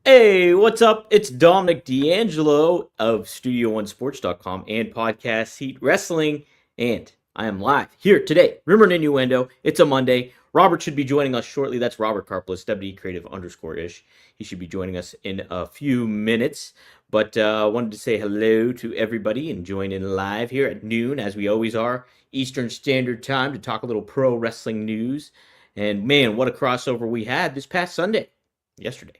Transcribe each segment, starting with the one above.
Hey, what's up? It's Dominic D'Angelo of StudioOneSports.com and Podcast Heat Wrestling, and I am live here today. Rumor and Innuendo. It's a Monday. Robert should be joining us shortly. That's Robert Karplis, WD Creative _ish. He should be joining us in a few minutes. But I wanted to say hello to everybody and join in live here at noon, as we always are, Eastern Standard Time, to talk a little pro wrestling news. And man, what a crossover we had this past Sunday, yesterday.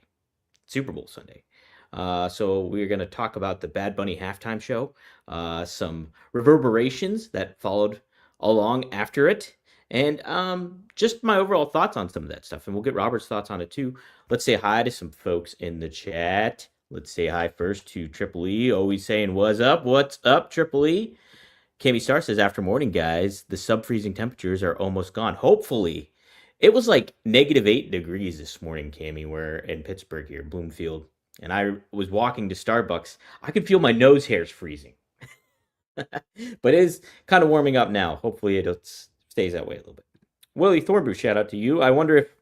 Super Bowl Sunday. So we're going to talk about the Bad Bunny halftime show, some reverberations that followed along after it, and just my overall thoughts on some of that stuff. And we'll get Robert's thoughts on it too. Let's say hi to some folks in the chat. Let's say hi first to Triple E, always saying, "What's up? What's up, Triple E?" Cami Star says, "After morning, guys, the sub-freezing temperatures are almost gone. Hopefully." It was like -8 degrees this morning, Cami, where in Pittsburgh here, Bloomfield, and I was walking to Starbucks. I could feel my nose hairs freezing, but it is kind of warming up now. Hopefully, it stays that way a little bit. Willie Thornbrew, shout out to you. I wonder if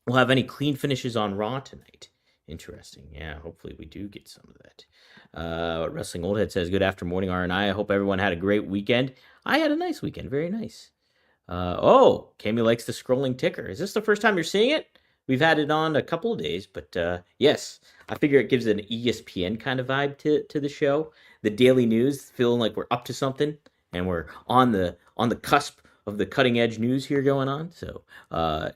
we'll have any clean finishes on Raw tonight. Interesting. Yeah, hopefully we do get some of that. Wrestling Oldhead says, "Good after morning, R&I. I hope everyone had a great weekend. I had a nice weekend. Very nice." Cami likes the scrolling ticker. Is this the first time you're seeing it? We've had it on a couple of days, but yes, I figure it gives an ESPN kind of vibe to the show. The daily news, feeling like we're up to something, and we're on the cusp of the cutting edge news here going on. So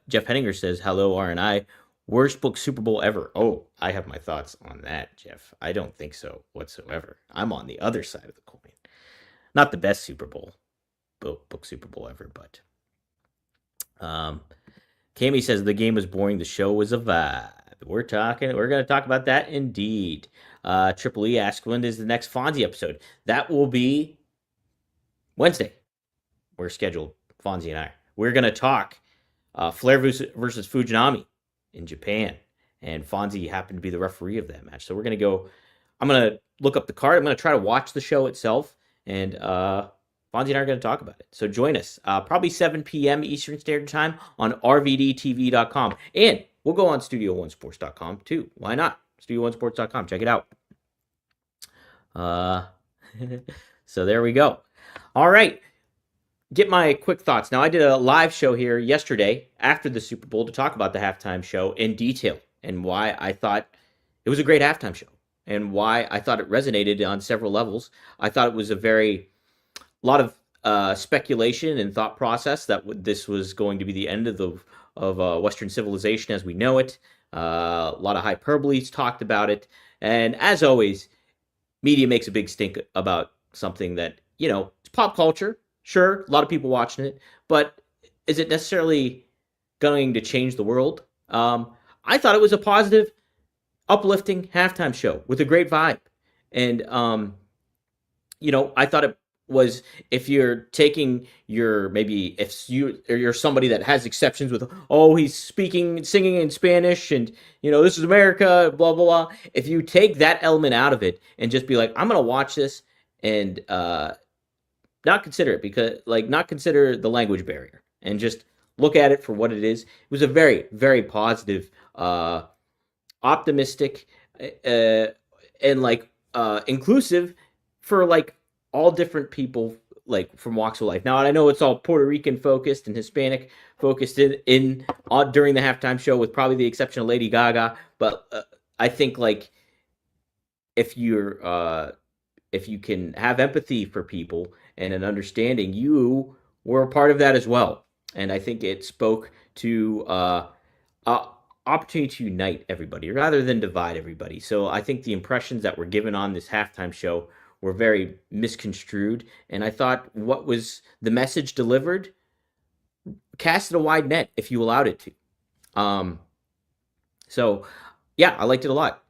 Jeff Henninger says, "Hello, R&I. Worst book Super Bowl ever." Oh, I have my thoughts on that, Jeff. I don't think so whatsoever. I'm on the other side of the coin. Not the best Super Bowl book Super Bowl ever, but Cami says the game was boring, the show was a vibe. We're gonna talk about that indeed. Triple E asks, when is the next Fonzie episode? That will be Wednesday. We're scheduled, Fonzie and I. We're gonna talk Flair versus Fujinami in Japan, and Fonzie happened to be the referee of that match. So we're gonna go. I'm gonna look up the card. I'm gonna try to watch the show itself, and Fonzie and I are going to talk about it. So join us, probably 7 p.m. Eastern Standard Time on rvdtv.com. And we'll go on StudioOneSports.com too. Why not? StudioOneSports.com. Check it out. So there we go. All right. Get my quick thoughts. Now, I did a live show here yesterday after the Super Bowl to talk about the halftime show in detail and why I thought it was a great halftime show and why I thought it resonated on several levels. I thought it was a lot of speculation and thought process that this was going to be the end of Western civilization as we know it. A lot of hyperboles talked about it, and as always, media makes a big stink about something that it's pop culture. Sure, a lot of people watching it, but is it necessarily going to change the world? I thought it was a positive, uplifting halftime show with a great vibe, and I thought it was, if you're taking if you're somebody that has exceptions with, he's singing in Spanish and this is America, blah blah blah. If you take that element out of it and just be like, I'm gonna watch this and not consider the language barrier and just look at it for what it is. It was a very, very positive, optimistic, and inclusive for all different people from walks of life. Now, I know it's all Puerto Rican focused and Hispanic focused in during the halftime show, with probably the exception of Lady Gaga. But I think if you can have empathy for people and an understanding, you were a part of that as well. And I think it spoke to opportunity to unite everybody rather than divide everybody. So I think the impressions that were given on this halftime show were very misconstrued, and I thought what was the message delivered casted a wide net if you allowed it to. So yeah, I liked it a lot.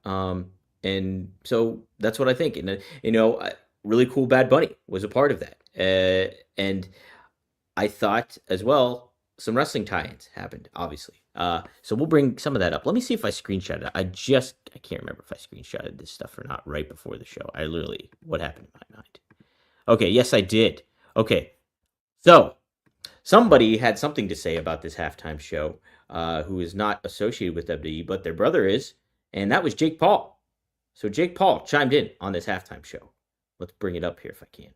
And so that's what I think. And really cool Bad Bunny was a part of that. And I thought as well some wrestling tie-ins happened, obviously. So we'll bring some of that up. Let me see if I screenshotted it. I can't remember if I screenshotted this stuff or not right before the show. What happened in my mind? Okay, yes, I did. Okay, so somebody had something to say about this halftime show who is not associated with WWE, but their brother is. and that was Jake Paul. So Jake Paul chimed in on this halftime show. Let's bring it up here if I can.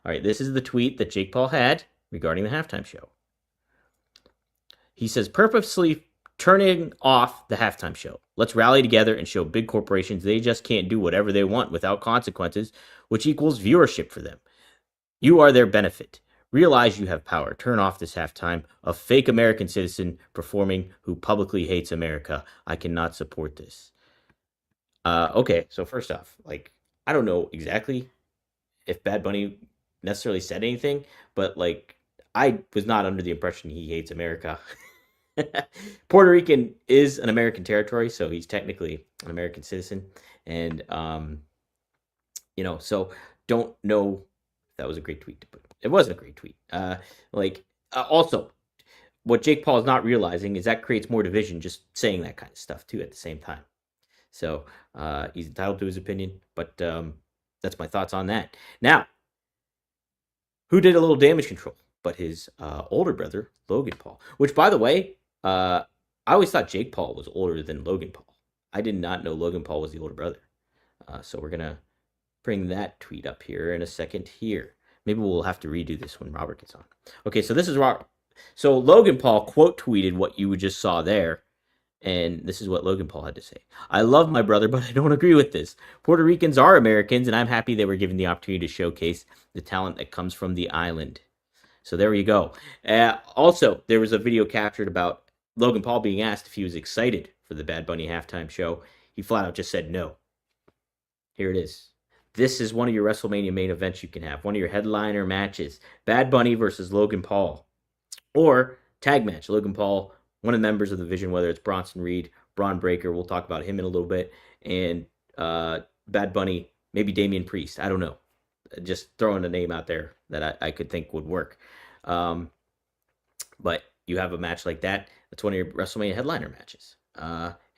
All right, this is the tweet that Jake Paul had regarding the halftime show. He says, purposely turning off the halftime show. Let's rally together and show big corporations they just can't do whatever they want without consequences, which equals viewership for them. You are their benefit. Realize you have power. Turn off this halftime. A fake American citizen performing who publicly hates America. I cannot support this. Okay, so first off, like, I don't know exactly if Bad Bunny necessarily said anything, but like, I was not under the impression he hates America. Puerto Rican is an American territory, so he's technically an American citizen, and so don't know if that was a great tweet to put. It wasn't a great tweet. Also, what Jake Paul is not realizing is that creates more division just saying that kind of stuff too at the same time. So he's entitled to his opinion, but that's my thoughts on that. Now, who did a little damage control but his older brother, Logan Paul, which, by the way, I always thought Jake Paul was older than Logan Paul. I did not know Logan Paul was the older brother. So we're going to bring that tweet up here in a second here. Maybe we'll have to redo this when Robert gets on. Okay, so this is Robert. So Logan Paul quote tweeted what you just saw there. And this is what Logan Paul had to say. I love my brother, but I don't agree with this. Puerto Ricans are Americans, and I'm happy they were given the opportunity to showcase the talent that comes from the island. So there you go. Also, there was a video captured about Logan Paul being asked if he was excited for the Bad Bunny halftime show. He flat out just said no. Here it is. This is one of your WrestleMania main events you can have. One of your headliner matches. Bad Bunny versus Logan Paul. Or tag match. Logan Paul, one of the members of the Vision, whether it's Bronson Reed, Braun Breaker, we'll talk about him in a little bit, and Bad Bunny, maybe Damian Priest. I don't know. Just throwing a name out there that I could think would work. But you have a match like that. That's one of your WrestleMania headliner matches.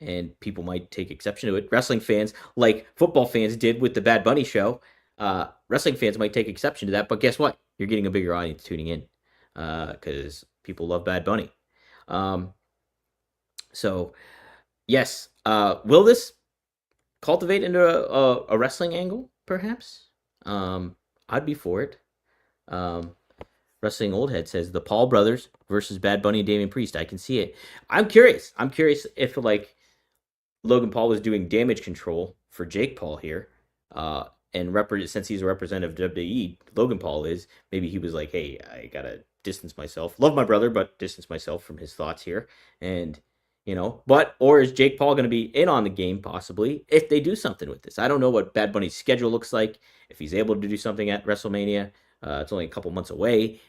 And people might take exception to it. Wrestling fans, like football fans did with the Bad Bunny show, wrestling fans might take exception to that. But guess what? You're getting a bigger audience tuning in because people love Bad Bunny. So, yes. Will this cultivate into a wrestling angle, perhaps? I'd be for it. Wrestling Old Head says the Paul brothers versus Bad Bunny and Damian Priest. I can see it. I'm curious. I'm curious if like Logan Paul was doing damage control for Jake Paul here, and since he's a representative of WWE, Logan Paul is. Maybe he was like, hey, I gotta distance myself. Love my brother, but distance myself from his thoughts here. And or is Jake Paul going to be in on the game possibly if they do something with this? I don't know what Bad Bunny's schedule looks like. If he's able to do something at WrestleMania, it's only a couple months away.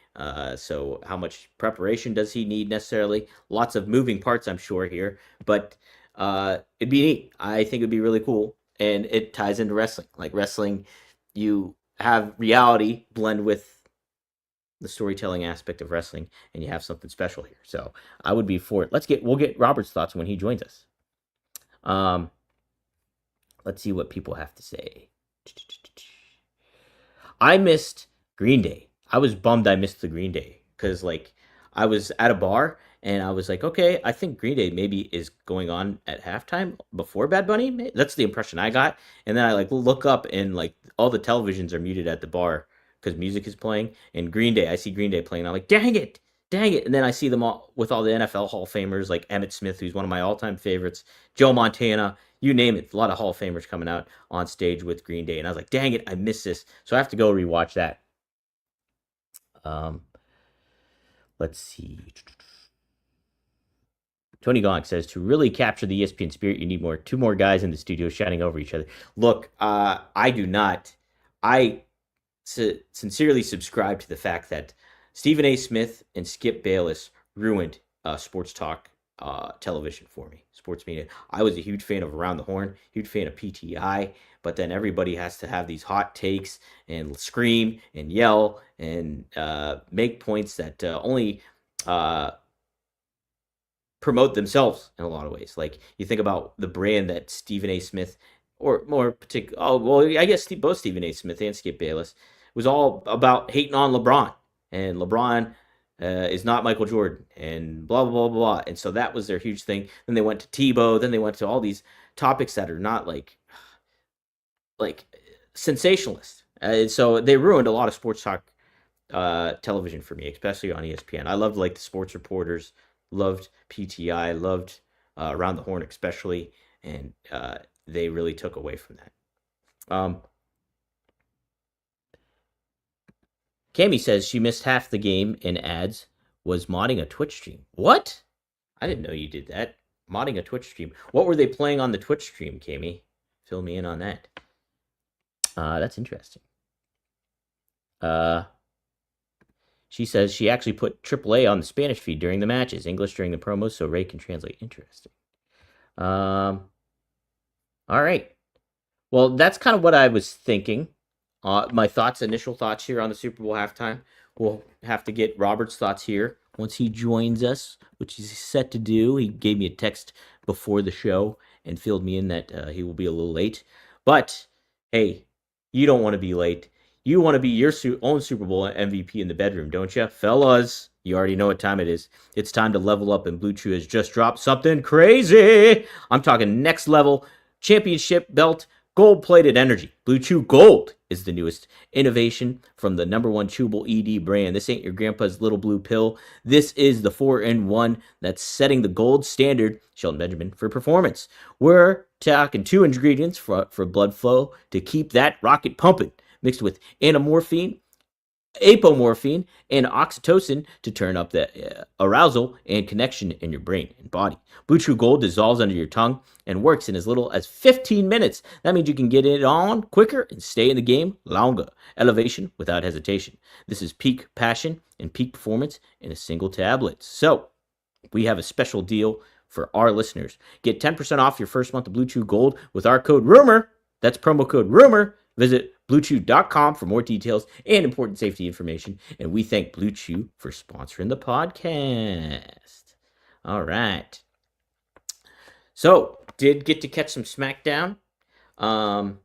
So how much preparation does he need necessarily? Lots of moving parts, I'm sure, here. But it'd be neat. I think it'd be really cool. And it ties into wrestling. Like wrestling, you have reality blend with the storytelling aspect of wrestling, and you have something special here. So I would be for it. We'll get Robert's thoughts when he joins us. Let's see what people have to say. I missed Green Day. I was bummed I missed the Green Day because like I was at a bar and I was like, okay, I think Green Day maybe is going on at halftime before Bad Bunny. That's the impression I got. And then I like look up and like all the televisions are muted at the bar because music is playing. And I see Green Day playing. I'm like, dang it. And then I see them all with all the NFL Hall of Famers like Emmitt Smith, who's one of my all-time favorites, Joe Montana, you name it. A lot of Hall of Famers coming out on stage with Green Day. And I was like, dang it, I missed this. So I have to go rewatch that. Let's see. Tony Gonk says, to really capture the ESPN spirit, you need two more guys in the studio shouting over each other. Look, I do not. I sincerely subscribe to the fact that Stephen A. Smith and Skip Bayless ruined sports talk television for me, sports media. I was a huge fan of Around the Horn, huge fan of PTI, but then everybody has to have these hot takes and scream and yell and make points that only promote themselves in a lot of ways. Like you think about the brand that Stephen A. Smith, or more particular, I guess both Stephen A. Smith and Skip Bayless, was all about hating on LeBron. And LeBron is not Michael Jordan, and blah blah blah blah. And so that was their huge thing. Then they went to Tebow. Then they went to all these topics that are not like sensationalist. So they ruined a lot of sports talk television for me, especially on ESPN. I loved like the sports reporters, loved PTI, loved Around the Horn especially, and they really took away from that. Cami says she missed half the game in ads. Was modding a Twitch stream. What? I didn't know you did that. Modding a Twitch stream. What were they playing on the Twitch stream, Cami? Fill me in on that. That's interesting. She says she actually put AAA on the Spanish feed during the matches, English during the promos, so Ray can translate. Interesting. All right. Well, that's kind of what I was thinking. My initial thoughts here on the Super Bowl halftime. We'll have to get Robert's thoughts here once he joins us, which he's set to do. He gave me a text before the show and filled me in that he will be a little late. But, hey, you don't want to be late. You want to be your own Super Bowl MVP in the bedroom, don't you? Fellas, you already know what time it is. It's time to level up, and Blue Chew has just dropped something crazy. I'm talking next level championship belt, gold-plated energy. Blue Chew Gold is the newest innovation from the #1 chewable ED brand. This ain't your grandpa's little blue pill. This is the 4-in-1 that's setting the gold standard, Sheldon Benjamin, for performance. We're talking 2 ingredients for blood flow to keep that rocket pumping, mixed with apomorphine, and oxytocin to turn up the arousal and connection in your brain and body. Blue Chew Gold dissolves under your tongue and works in as little as 15 minutes. That means you can get it on quicker and stay in the game longer. Elevation without hesitation. This is peak passion and peak performance in a single tablet. So, we have a special deal for our listeners. Get 10% off your first month of Blue Chew Gold with our code RUMOR. That's promo code RUMOR. Visit BlueChew.com for more details and important safety information. And we thank Blue Chew for sponsoring the podcast. All right. So, did get to catch some SmackDown. Thought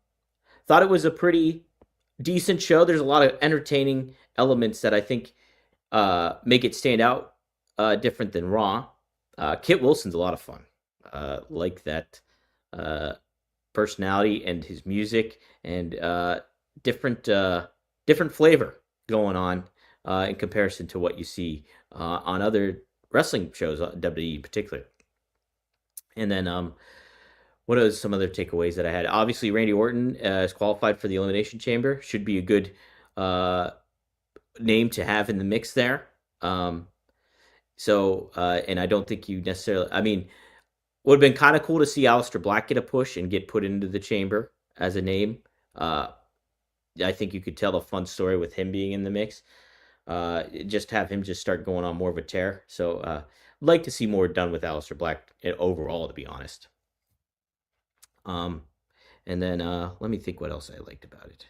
it was a pretty decent show. There's a lot of entertaining elements that I think make it stand out different than Raw. Kit Wilson's a lot of fun. Like that personality and his music and different flavor going on in comparison to what you see on other wrestling shows, WWE in particular. And then what are some other takeaways that I had? Obviously, Randy Orton is qualified for the Elimination Chamber. Should be a good name to have in the mix there. And I don't think you necessarily... I mean, would have been kind of cool to see Aleister Black get a push and get put into the chamber as a name. I think you could tell a fun story with him being in the mix. Just have him just start going on more of a tear. So I'd like to see more done with Aleister Black overall, to be honest. And then let me think what else I liked about it.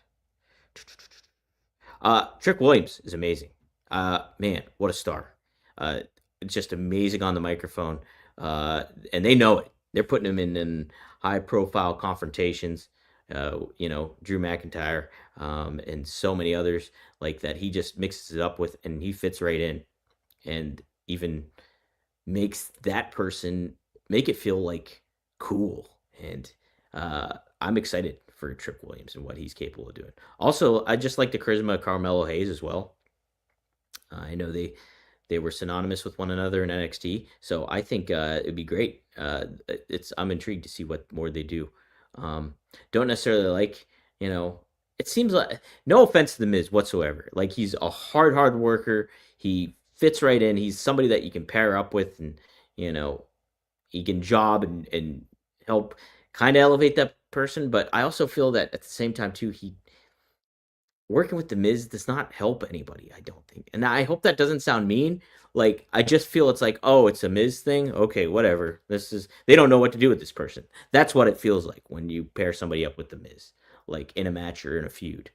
Trick Williams is amazing. Man, what a star. It's just amazing on the microphone. And they know it. They're putting him in high-profile confrontations. Drew McIntyre, and so many others like that. He just mixes it up with, and he fits right in, and even makes that person make it feel like cool. And I'm excited for Trick Williams and what he's capable of doing. Also, I just like the charisma of Carmelo Hayes as well. I know they were synonymous with one another in NXT, so I think it'd be great. I'm intrigued to see what more they do. Don't necessarily like, it seems like, no offense to The Miz whatsoever. Like, he's a hard worker. He fits right in. He's somebody that you can pair up with, and, he can job and help kind of elevate that person. But I also feel that at the same time, too, working with The Miz does not help anybody, I don't think. And I hope that doesn't sound mean. Like, I just feel it's like, oh, it's a Miz thing? Okay, whatever. They don't know what to do with this person. That's what it feels like when you pair somebody up with The Miz, like in a match or in a feud.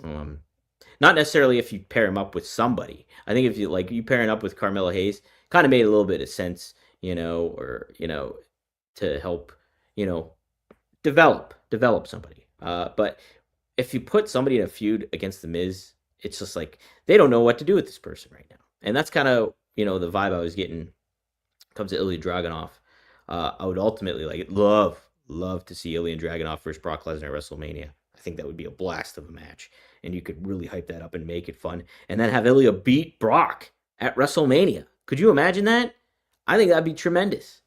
Not necessarily if you pair him up with somebody. I think if you pairing up with Carmelo Hayes, kind of made a little bit of sense, to help, develop somebody. But if you put somebody in a feud against The Miz, it's just like, they don't know what to do with this person right now. And that's kind of the vibe I was getting comes to Ilya Dragunov. I would ultimately love to see Ilya Dragunov versus Brock Lesnar at WrestleMania. I think that would be a blast of a match, and you could really hype that up and make it fun, and then have Ilya beat Brock at WrestleMania. Could you imagine that? I think that'd be tremendous.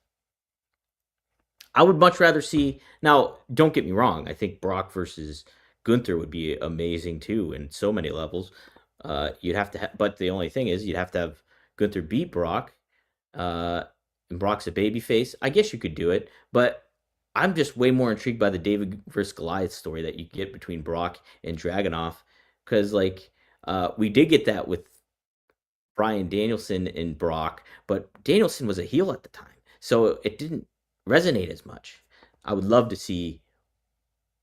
I would much rather see. Now, don't get me wrong. I think Brock versus Gunther would be amazing too, in so many levels. You'd have to, but the only thing is, you'd have to have Gunther beat Brock, uh, and Brock's a babyface. I guess you could do it, but I'm just way more intrigued by the David versus Goliath story that you get between Brock and Dragunov, because we did get that with Bryan Danielson and Brock, but Danielson was a heel at the time, so it didn't resonate as much. I would love to see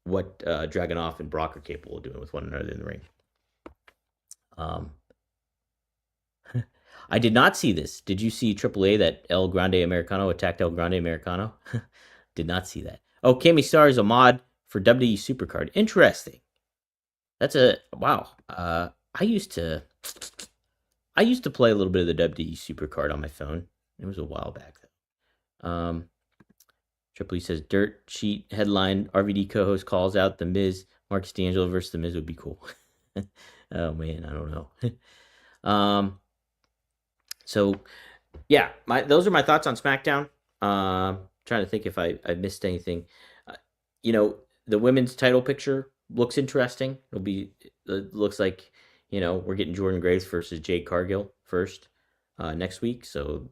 what Dragunov and Brock are capable of doing with one another in the ring. I did not see this. Did you see AAA that El Grande Americano attacked El Grande Americano? Did not see that. Oh, Cammy Star is a mod for WWE Supercard. Interesting. That's a wow. I used to play a little bit of the WWE Supercard on my phone. It was a while back though. Triple E says dirt sheet headline RVD co-host calls out the Miz Marcus D'Angelo versus the Miz would be cool. Oh man, I don't know. So yeah, those are my thoughts on SmackDown. Trying to think if I missed anything. The women's title picture looks interesting. It looks like we're getting Jordan Graves versus Jade Cargill first next week. So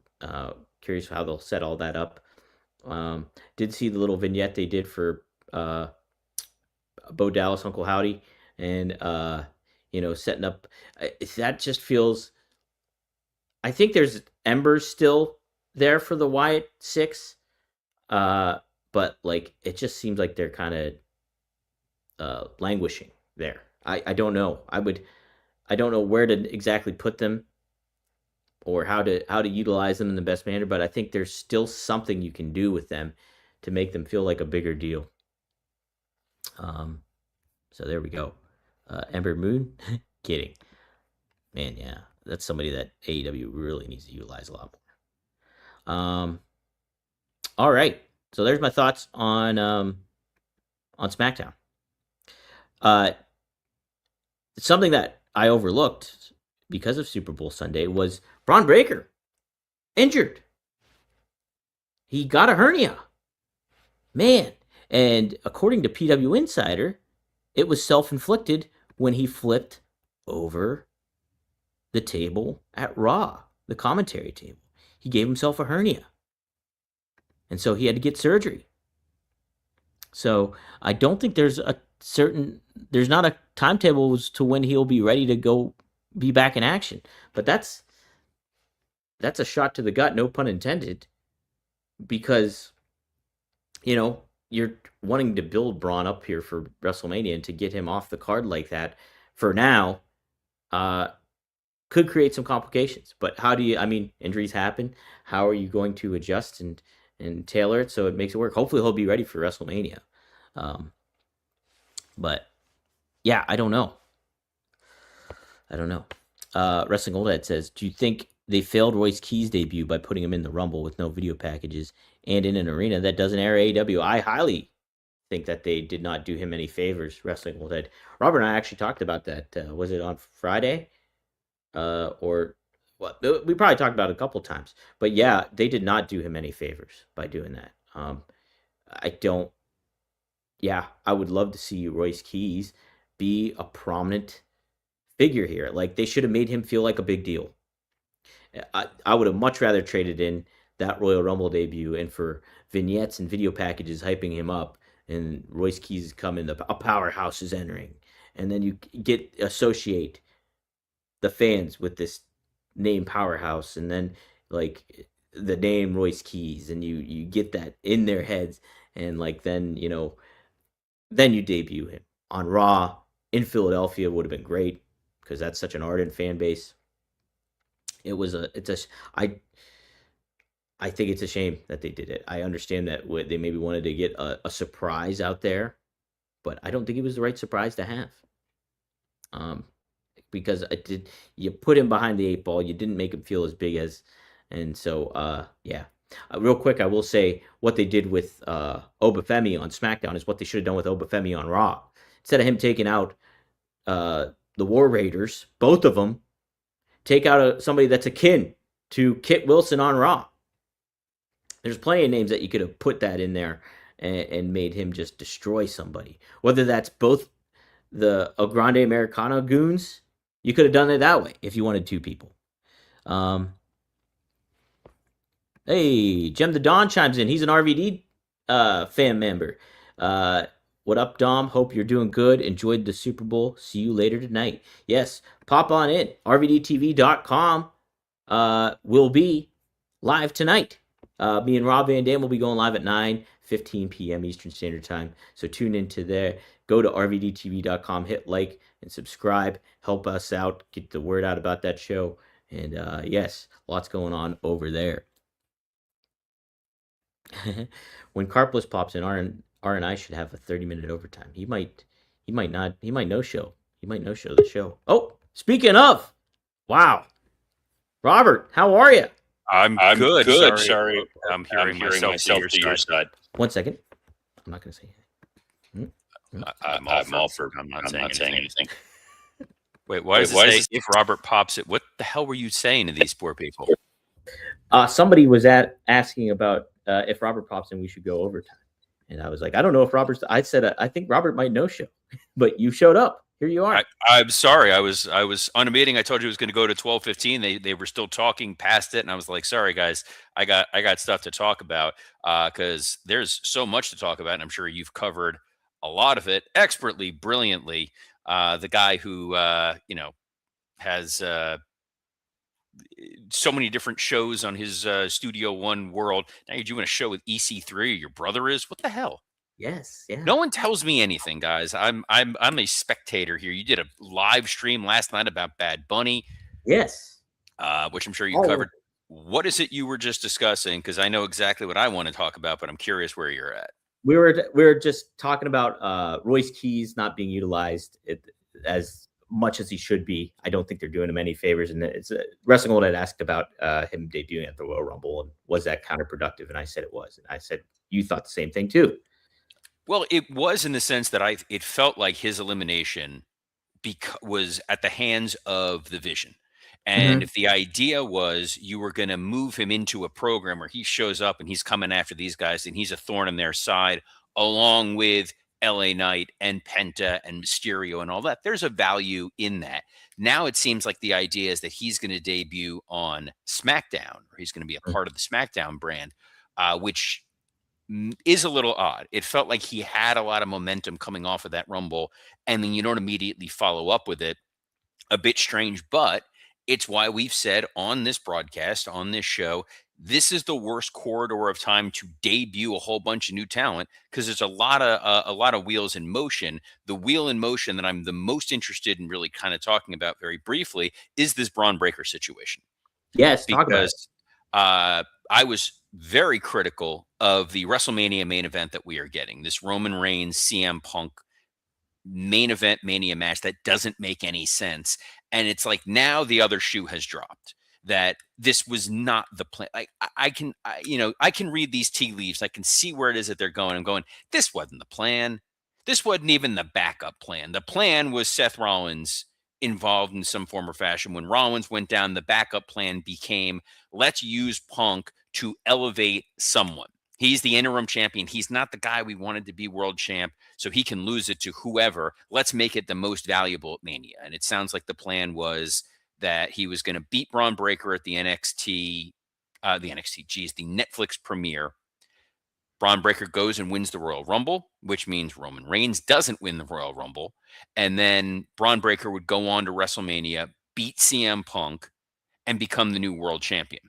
curious how they'll set all that up. Did see the little vignette they did for Bo Dallas, Uncle Howdy, and setting up. That just feels. I think there's embers still there for the Wyatt 6, but it just seems like they're kind of languishing there. I don't know. I don't know where to exactly put them or how to utilize them in the best manner, but I think there's still something you can do with them to make them feel like a bigger deal. So there we go. Ember Moon, kidding, man. Yeah, that's somebody that AEW really needs to utilize a lot more. All right, so there's my thoughts on SmackDown. Something that I overlooked because of Super Bowl Sunday was Braun Breaker injured. He got a hernia, man. And according to PW Insider, it was self-inflicted when he flipped over the table at Raw, the commentary table. He gave himself a hernia. And so he had to get surgery. So I don't think there's not a timetable as to when he'll be ready to go be back in action. But that's a shot to the gut, no pun intended, because you're wanting to build Braun up here for WrestleMania, and to get him off the card like that for now could create some complications. But how do you, injuries happen. How are you going to adjust and tailor it so it makes it work? Hopefully he'll be ready for WrestleMania. But yeah, I don't know. Wrestling Old Head says, do you think they failed Royce Key's debut by putting him in the Rumble with no video packages and in an arena that doesn't air AEW? I highly think that they did not do him any favors, Wrestling Old Head. Robert and I actually talked about that. Was it on Friday? Or what? We probably talked about it a couple times. But yeah, they did not do him any favors by doing that. I would love to see Royce Keys be a prominent figure here. They should have made him feel like a big deal. I would have much rather traded in that Royal Rumble debut and for vignettes and video packages hyping him up, and Royce Keys is coming, a powerhouse is entering, and then you associate the fans with this name powerhouse, and then the name Royce Keys, and you get that in their heads, and then you debut him on Raw in Philadelphia. Would have been great because that's such an ardent fan base. I think it's a shame that they did it. I understand that they maybe wanted to get a surprise out there, but I don't think it was the right surprise to have. because you put him behind the 8 ball. You didn't make him feel as big as, and so yeah. Real quick, I will say what they did with Obafemi on SmackDown is what they should have done with Obafemi on Raw. Instead of him taking out the War Raiders, both of them, take out somebody that's akin to Kit Wilson on Raw. There's plenty of names that you could have put that in there and made him just destroy somebody. Whether that's both the El Grande Americano goons, you could have done it that way if you wanted two people. Hey, Jem the Don chimes in. He's an RVD fan member. What up, Dom? Hope you're doing good. Enjoyed the Super Bowl. See you later tonight. Yes, pop on in. RVDTV.com will be live tonight. Me and Rob Van Dam will be going live at 9:15 p.m. Eastern Standard Time. So tune into there. Go to RVDTV.com, hit like and subscribe. Help us out. Get the word out about that show. And yes, lots going on over there. When Carplus pops in, R and I should have a 30-minute overtime. He might no show the show. Oh, speaking of, wow, Robert, how are you? I'm good. Sorry. I'm hearing myself to your side. 1 second. I'm not going to say anything. I'm all for. I'm not saying anything. Wait, why does it say if Robert pops it? What the hell were you saying to these poor people? Somebody was asking about if Robert pops in, we should go overtime. And I was like, I don't know if Robert's. I said I think Robert might no show, but you showed up. Here you are. I'm sorry. I was on a meeting. I told you it was going to go to 12:15. They were still talking past it, and I was like, sorry guys, I got stuff to talk about because there's so much to talk about, and I'm sure you've covered a lot of it expertly, brilliantly. The guy who has so many different shows on his Studio One world. Now you're doing a show with EC3. Your brother is. What the hell? Yes, yeah. No one tells me anything, guys. I'm a spectator here. You did a live stream last night about Bad Bunny. Yes. Which I'm sure you covered. What is it you were just discussing? Because I know exactly what I want to talk about, but I'm curious where you're at. We were just talking about Royce Keys not being utilized as much as he should be. I don't think they're doing him any favors. And it's Wrestling World had asked about him debuting at the Royal Rumble, and was that counterproductive? And I said it was. And I said you thought the same thing too. Well, it was in the sense that it felt like his elimination was at the hands of the Vision. And if the idea was you were going to move him into a program where he shows up and he's coming after these guys and he's a thorn in their side, along with LA Knight and Penta and Mysterio and all that, there's a value in that. Now it seems like the idea is that he's going to debut on SmackDown, or he's going to be a part of the SmackDown brand, which is a little odd. It felt like he had a lot of momentum coming off of that Rumble, and then you don't immediately follow up with it. A bit strange, but it's why we've said on this broadcast, on this show, this is the worst corridor of time to debut a whole bunch of new talent, because there's a lot of wheels in motion. The wheel in motion that I'm the most interested in really kind of talking about very briefly is this Braun Breaker situation. Yes, talk about it. I was very critical of the WrestleMania main event that we are getting, this Roman Reigns CM Punk main event Mania match that doesn't make any sense. And it's like now the other shoe has dropped, that this was not the plan. Like I can read these tea leaves. I can see where it is that they're going. I'm going, this wasn't the plan. This wasn't even the backup plan. The plan was Seth Rollins involved in some form or fashion. When Rollins went down, the backup plan became, let's use Punk to elevate someone. He's the interim champion. He's not the guy we wanted to be world champ, so he can lose it to whoever. Let's make it the most valuable at Mania. And it sounds like the plan was that he was going to beat Braun Breaker at the Netflix premiere. Braun Breaker goes and wins the Royal Rumble, which means Roman Reigns doesn't win the Royal Rumble. And then Braun Breaker would go on to WrestleMania, beat CM Punk, and become the new world champion,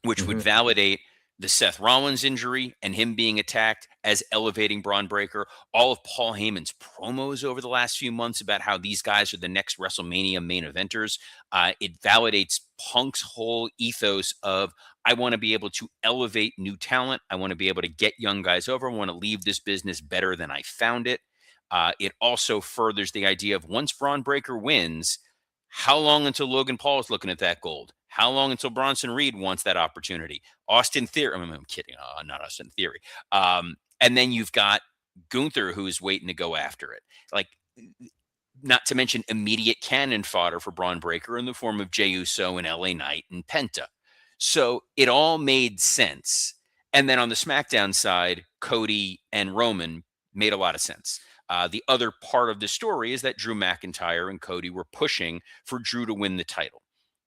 which would validate the Seth Rollins injury and him being attacked as elevating Braun Breaker. All of Paul Heyman's promos over the last few months about how these guys are the next WrestleMania main eventers. It validates Punk's whole ethos of, I want to be able to elevate new talent. I want to be able to get young guys over. I want to leave this business better than I found it. It also furthers the idea of, once Braun Breaker wins, How long until Logan Paul is looking at that gold? How long until Bronson Reed wants that opportunity? Austin Theory. I'm kidding. Not Austin Theory. And then you've got Gunther who's waiting to go after it. Like, not to mention immediate cannon fodder for Braun Breaker in the form of Jey Uso and LA Knight and Penta. So it all made sense. And then on the SmackDown side, Cody and Roman made a lot of sense. The other part of the story is that Drew McIntyre and Cody were pushing for Drew to win the title.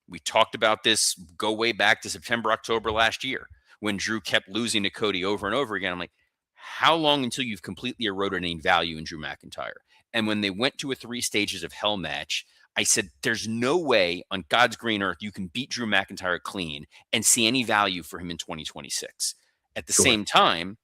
We talked about this go way back to September, October last year when Drew kept losing to Cody over and over again. I'm like, how long until you've completely eroded any value in Drew McIntyre? And when they went to a 3 stages of hell match, I said, there's no way on God's green earth you can beat Drew McIntyre clean and see any value for him in 2026. At the same time,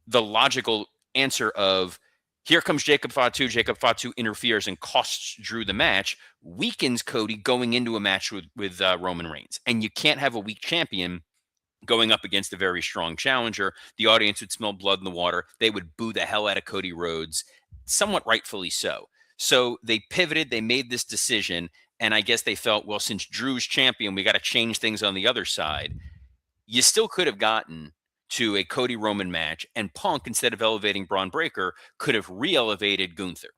the logical answer of here comes Jacob Fatu. Jacob Fatu interferes and costs Drew the match, weakens Cody going into a match with Roman Reigns. And you can't have a weak champion going up against a very strong challenger. The audience would smell blood in the water. They would boo the hell out of Cody Rhodes, somewhat rightfully so. So they pivoted, they made this decision, and I guess they felt, well, since Drew's champion, we got to change things on the other side. You still could have gotten to a Cody Roman match, and Punk, instead of elevating Braun Breaker, could have re-elevated Gunther.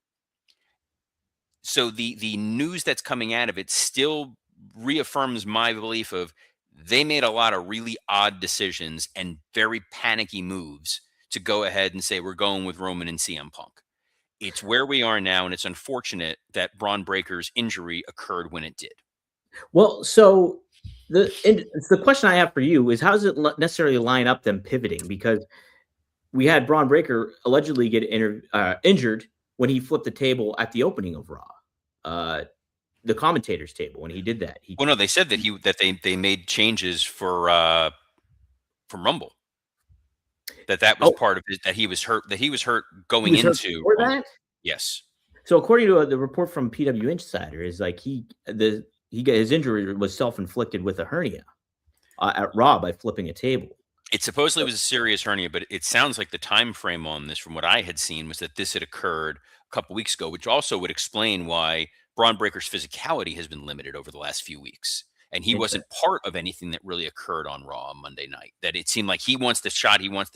So the news that's coming out of it still reaffirms my belief of they made a lot of really odd decisions and very panicky moves to go ahead and say we're going with Roman and CM Punk. It's where we are now, and it's unfortunate that Braun Breaker's injury occurred when it did. Well, so the question I have for you is, how does it necessarily line up them pivoting? Because we had Braun Breaker allegedly get injured when he flipped the table at the opening of Raw, the commentators table when he did that. Well, no, they said that they made changes for Rumble. That was part of it. That he was hurt. That he was hurt going into that. Yes. So according to the report from PW Insider, is like his injury was self-inflicted with a hernia at Raw by flipping a table. It supposedly was a serious hernia, but it sounds like the time frame on this, from what I had seen, was that this had occurred a couple weeks ago, which also would explain why Braun Breaker's physicality has been limited over the last few weeks. And he wasn't part of anything that really occurred on Raw on Monday night. That it seemed like he wants the shot. I want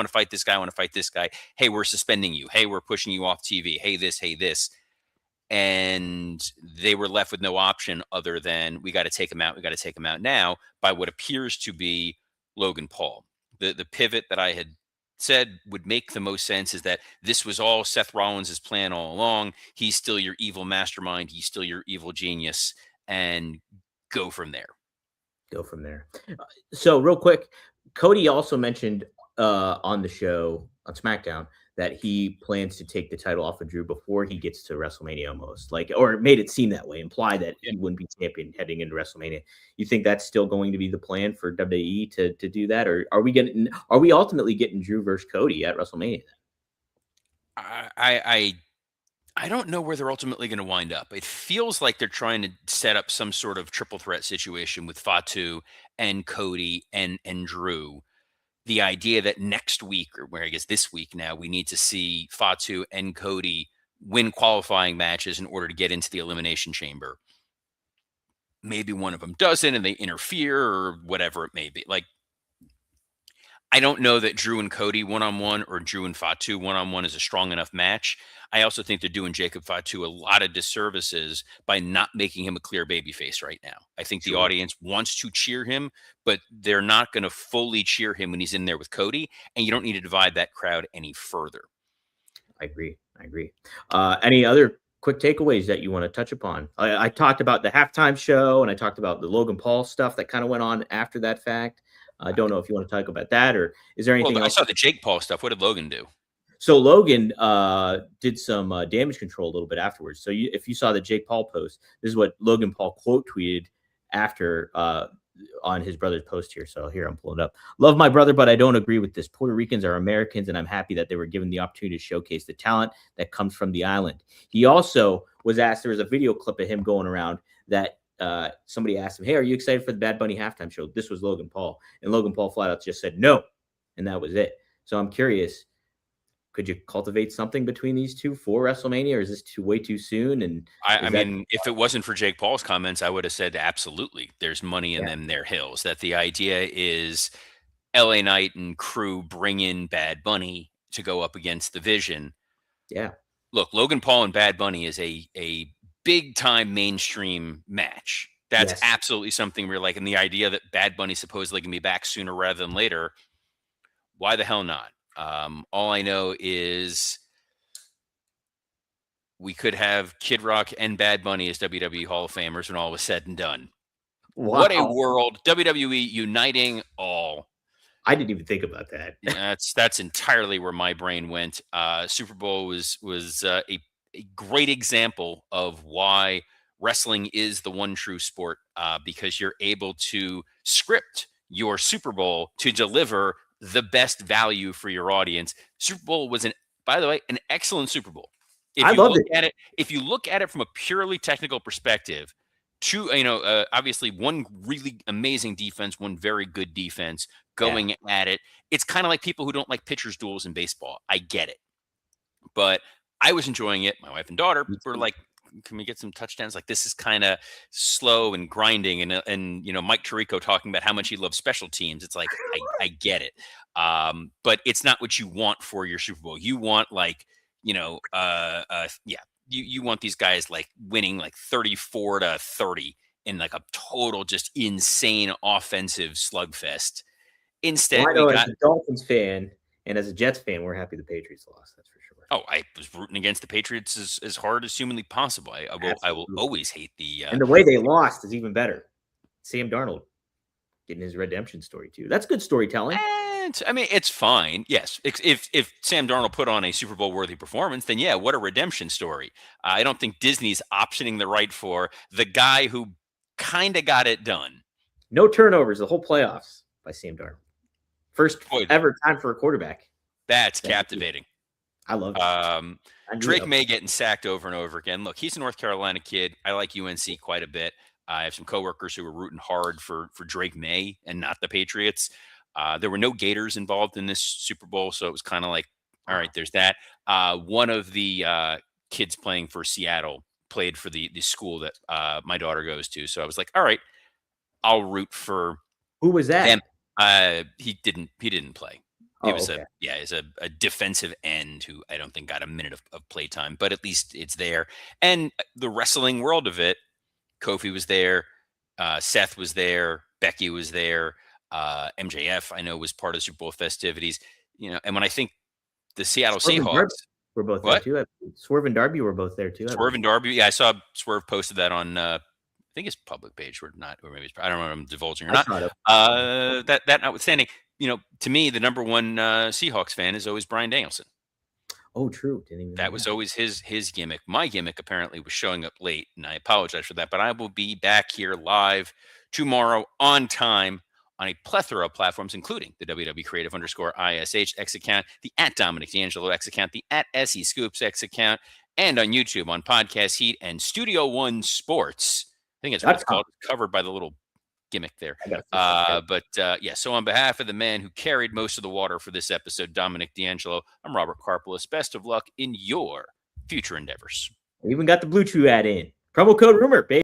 to fight this guy. I want to fight this guy. Hey, we're suspending you. Hey, we're pushing you off TV. Hey, this, hey, this. And they were left with no option other than we got to take him out. We got to take him out now by what appears to be Logan Paul. The pivot that I had said would make the most sense is that this was all Seth Rollins' plan all along. He's still your evil mastermind. He's still your evil genius, and go from there. So real quick, Cody also mentioned on the show on SmackDown that he plans to take the title off of Drew before he gets to WrestleMania, almost or made it seem that way, imply that he wouldn't be champion heading into WrestleMania. You think that's still going to be the plan for WWE to do that, or are we ultimately getting Drew versus Cody at WrestleMania? I don't know where they're ultimately going to wind up. It feels like they're trying to set up some sort of triple threat situation with Fatu and Cody and Drew. The idea that next week, or where I guess this week now, we need to see Fatu and Cody win qualifying matches in order to get into the Elimination Chamber. Maybe one of them doesn't and they interfere or whatever it may be. Like, I don't know that Drew and Cody one-on-one or Drew and Fatu one-on-one is a strong enough match. I also think they're doing Jacob Fatu a lot of disservices by not making him a clear babyface right now. I think the audience wants to cheer him, but they're not going to fully cheer him when he's in there with Cody, and you don't need to divide that crowd any further. I agree. Any other quick takeaways that you want to touch upon? I talked about the halftime show, and I talked about the Logan Paul stuff that kind of went on after that fact. I don't know if you want to talk about that, or is there anything else? I saw the Jake Paul stuff. What did Logan do? So Logan did some damage control a little bit afterwards. So if you saw the Jake Paul post, this is what Logan Paul quote tweeted after on his brother's post here. So here, I'm pulling it up. Love my brother, but I don't agree with this. Puerto Ricans are Americans, and I'm happy that they were given the opportunity to showcase the talent that comes from the island. He also was asked, there was a video clip of him going around that somebody asked him, hey, are you excited for the Bad Bunny halftime show? This was Logan Paul. And Logan Paul flat out just said no. And that was it. So I'm curious, could you cultivate something between these two for WrestleMania, or is this way too soon? And I is that mean, if it wasn't for Jake Paul's comments, I would have said absolutely. There's money in yeah, them there hills. That the idea is LA Knight and crew bring in Bad Bunny to go up against the Vision. yeah, Look, Logan Paul and Bad Bunny is a big time mainstream match. That's yes? absolutely something we're like, and the idea that Bad Bunny supposedly can be back sooner rather than later. Why the hell not? All I know is we could have Kid Rock and Bad Bunny as WWE Hall of Famers when all was said and done. What a Wow, world! WWE uniting all. I didn't even think about that. That's entirely where my brain went. Super Bowl was a great example of why wrestling is the one true sport, because you're able to script your Super Bowl to deliver the best value for your audience. Super Bowl was by the way, an excellent Super Bowl. I loved it. If you look at it from a purely technical perspective, obviously one really amazing defense, one very good defense Yeah, going at it. It's kind of like people who don't like pitchers duels in baseball. I get it. But I was enjoying it. My wife and daughter me were too. like, "Can we get some touchdowns?" Like this is kind of slow and grinding, and Mike Tirico talking about how much he loves special teams. It's like I get it, but it's not what you want for your Super Bowl. You want like yeah, you want these guys like winning like 34-30 in like a total just insane offensive slugfest. Well, Instead, I we know as got a Dolphins fan and as a Jets fan, we're happy the Patriots lost. That's for sure. Oh, I was rooting against the Patriots as hard as humanly possible. I will Absolutely. always hate the And the way they lost is even better. Sam Darnold getting his redemption story too. That's good storytelling. and I mean it's fine. Yes. If Sam Darnold put on a Super Bowl worthy performance, then yeah, what a redemption story. I don't think Disney's optioning the right for the guy who kind of got it done. No turnovers the whole playoffs by Sam Darnold. First Boy, ever time for a quarterback. that's captivating. I loved it. Um, I knew Drake that. May getting sacked over and over again. Look, he's a North Carolina kid. I like UNC quite a bit. I have some coworkers who were rooting hard for Drake May and not the Patriots. There were no Gators involved in this Super Bowl, so it was kind of like, all right, there's that. One of the kids playing for Seattle played for the school that my daughter goes to, so I was like, all right, I'll root for Who was them. that? He didn't play. He Oh, was okay. he's a defensive end who I don't think got a minute of play time, but at least it's there. And the wrestling world of it, Kofi was there, Seth was there, Becky was there, MJF I know was part of Super Bowl festivities. And when I think the Seattle Swerve and Darby Seahawks, were both there what? too. Swerve and Darby were both there too, I Swerve and believe. Darby, yeah, I saw Swerve posted that on I think his public page or not, or maybe I don't know if I'm divulging or I not. saw it. That notwithstanding, to me, the number one Seahawks fan is always Brian Danielson. Oh, true. Didn't even That know was that. always his gimmick. My gimmick apparently was showing up late, and I apologize for that. But I will be back here live tomorrow on time on a plethora of platforms, including the WW Creative _ISH X account, the at Dominic D'Angelo X account, the at SE Scoops X account, and on YouTube on Podcast Heat and Studio One Sports. I think that's what it's .com. called. It's covered by the little gimmick there. I got to But so on behalf of the man who carried most of the water for this episode, Dominic D'Angelo, I'm Robert Karpolis. Best of luck in your future endeavors. We even got the Blue Chew ad in. Promo code rumor, baby.